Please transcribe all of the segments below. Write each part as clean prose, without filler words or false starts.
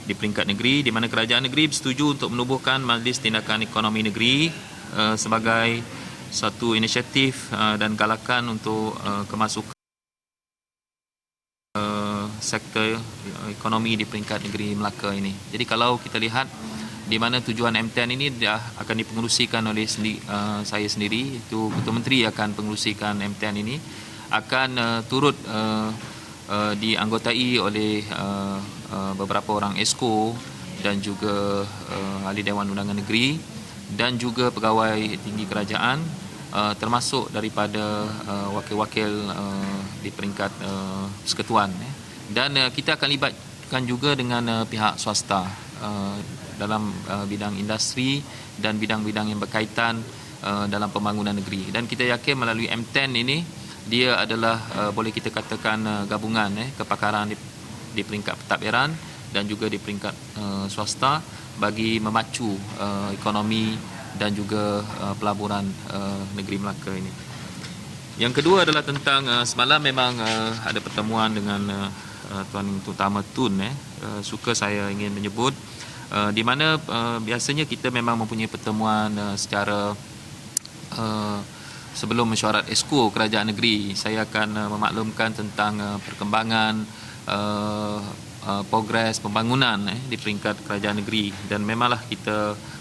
di peringkat negeri, di mana kerajaan negeri bersetuju untuk menubuhkan Majlis Tindakan Ekonomi Negeri sebagai satu inisiatif dan galakan untuk kemasukan sektor ekonomi di peringkat negeri Melaka ini. Jadi kalau kita lihat di mana tujuan MTN ini dah akan dipengerusikan oleh saya sendiri, itu Ketua Menteri akan pengerusikan MTN ini, akan turut dianggotai oleh beberapa orang esko dan juga ahli Dewan Undangan Negeri dan juga pegawai tinggi kerajaan, termasuk daripada wakil-wakil di peringkat persekutuan, dan kita akan libatkan juga dengan pihak swasta dalam bidang industri dan bidang-bidang yang berkaitan dalam pembangunan negeri. Dan kita yakin melalui MTN ini, dia adalah boleh kita katakan gabungan kepakaran di peringkat pentadbiran dan juga di peringkat swasta bagi memacu ekonomi dan juga pelaburan negeri Melaka ini. Yang kedua adalah tentang semalam memang ada pertemuan dengan Tuan Utama Tun, suka saya ingin menyebut, di mana biasanya kita memang mempunyai pertemuan secara sebelum mesyuarat esko kerajaan negeri. Saya akan memaklumkan tentang perkembangan progres pembangunan di peringkat kerajaan negeri, dan memanglah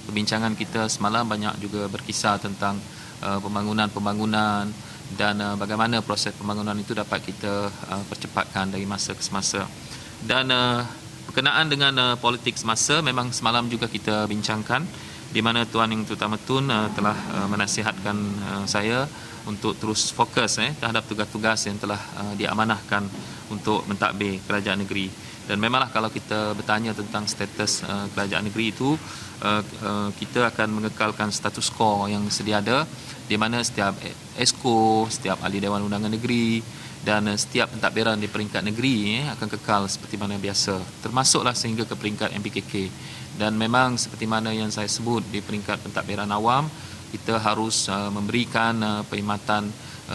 perbincangan kita semalam banyak juga berkisar tentang pembangunan dan bagaimana proses pembangunan itu dapat kita percepatkan dari masa ke semasa. Dan berkenaan dengan politik semasa, memang semalam juga kita bincangkan, di mana Tuan Yang Utama Tun telah menasihatkan saya untuk terus fokus terhadap tugas-tugas yang telah diamanahkan untuk mentadbir kerajaan negeri. Dan memanglah kalau kita bertanya tentang status kerajaan negeri itu, kita akan mengekalkan status quo yang sedia ada, di mana setiap esko, setiap ahli Dewan Undangan Negeri dan setiap pentadbiran di peringkat negeri akan kekal seperti mana biasa, termasuklah sehingga ke peringkat MPKK. Dan memang seperti mana yang saya sebut, di peringkat pentadbiran awam kita harus memberikan perkhidmatan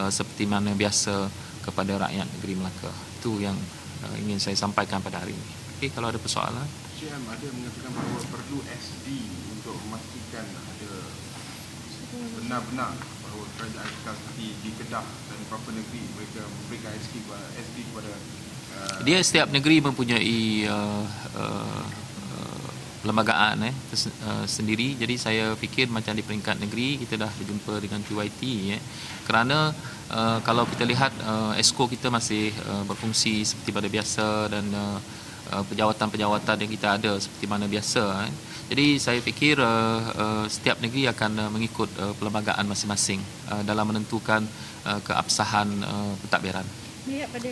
seperti mana biasa kepada rakyat negeri Melaka. Itu yang ingin saya sampaikan pada hari ini. Okey, kalau ada persoalan. CM ada mengatakan bahawa perlu SD untuk memastikan ada benar-benar bahawa kerajaan kita seperti di Kedah dan beberapa negeri mereka memberikan SD kepada dia setiap negeri mempunyai perlembagaan sendiri. Jadi saya fikir macam di peringkat negeri kita dah berjumpa dengan QIT kerana kalau kita lihat esko kita masih berfungsi seperti pada biasa, dan pejawatan-pejawatan yang kita ada seperti mana biasa. Jadi saya fikir setiap negeri akan mengikut perlembagaan masing-masing dalam menentukan keabsahan pentadbiran. Melihat pada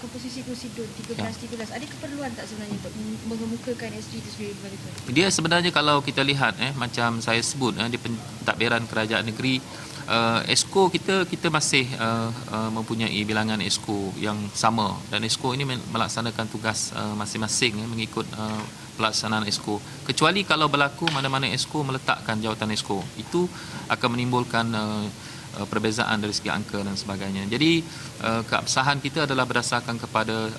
komposisi kursi DUN 13-13, ada keperluan tak sebenarnya untuk mengemukakan SD itu sendiri kepada tuan? Dia sebenarnya kalau kita lihat macam saya sebut di pentadbiran kerajaan negeri, esko kita masih mempunyai bilangan esko yang sama, dan esko ini melaksanakan tugas masing-masing mengikut pelaksanaan esko. Kecuali kalau berlaku mana-mana esko meletakkan jawatan esko, itu akan menimbulkan perbezaan dari segi angka dan sebagainya. Jadi keabsahan kita adalah berdasarkan kepada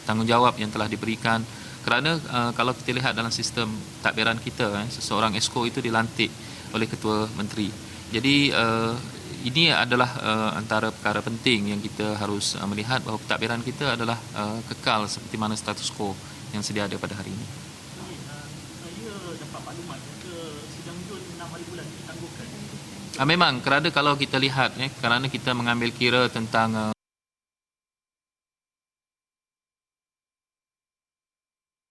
tanggungjawab yang telah diberikan, kerana kalau kita lihat dalam sistem tadbiran kita, seseorang esko itu dilantik oleh Ketua Menteri. Jadi ini adalah antara perkara penting yang kita harus melihat, bahawa pentadbiran kita adalah kekal seperti mana status quo yang sedia ada pada hari ini. Saya dapat maklumat ke sidang DUN 6 hari bulan ditangguhkan. Memang kerana kalau kita lihat kerana kita mengambil kira tentang